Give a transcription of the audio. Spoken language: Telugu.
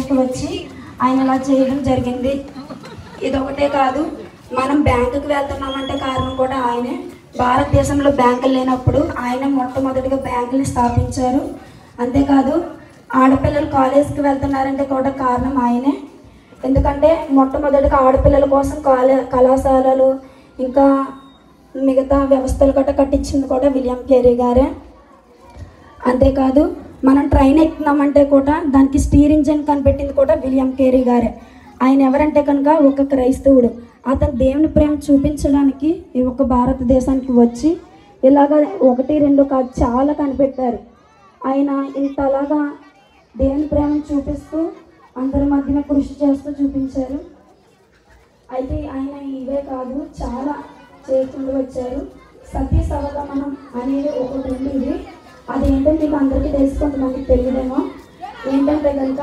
కాలేజ్కి వచ్చి ఆయన ఇలా చేయడం జరిగింది. ఇదొకటే కాదు, మనం బ్యాంకుకి వెళ్తున్నామంటే కారణం కూడా ఆయనే. భారతదేశంలో బ్యాంకులు లేనప్పుడు ఆయన మొట్టమొదటిగా బ్యాంకుని స్థాపించారు. అంతేకాదు ఆడపిల్లలు కాలేజ్కి వెళ్తున్నారంటే కూడా కారణం ఆయనే. ఎందుకంటే మొట్టమొదటిగా ఆడపిల్లల కోసం కళాశాలలు ఇంకా మిగతా వ్యవస్థలు గట్రా కట్టించింది కూడా విలియం కేరీ గారే. అంతేకాదు మనం ట్రైన్ ఎక్కుతున్నామంటే కూడా దానికి స్టీర్ ఇంజన్ కనిపెట్టింది కూడా విలియం కేరీ గారే. ఆయన ఎవరంటే కనుక ఒక క్రైస్తవుడు. అతను దేవుని ప్రేమ చూపించడానికి ఈ ఒక భారతదేశానికి వచ్చి ఇలాగ 1, 2 కాదు చాలా కనిపెట్టారు. ఆయన ఇంతలాగా దేవుని ప్రేమను చూపిస్తూ అందరి మధ్యన కృషి చేస్తూ చూపించారు. అయితే ఆయన ఇవే కాదు చాలా చేసుకుంటూ వచ్చారు. సతీ సవగమనం అనేది ఒకటి ఉండేది. అదేంటో మీకు అందరికీ తెలిసి కొంతమందికి తెలియదేమో. ఏంటంటే కనుక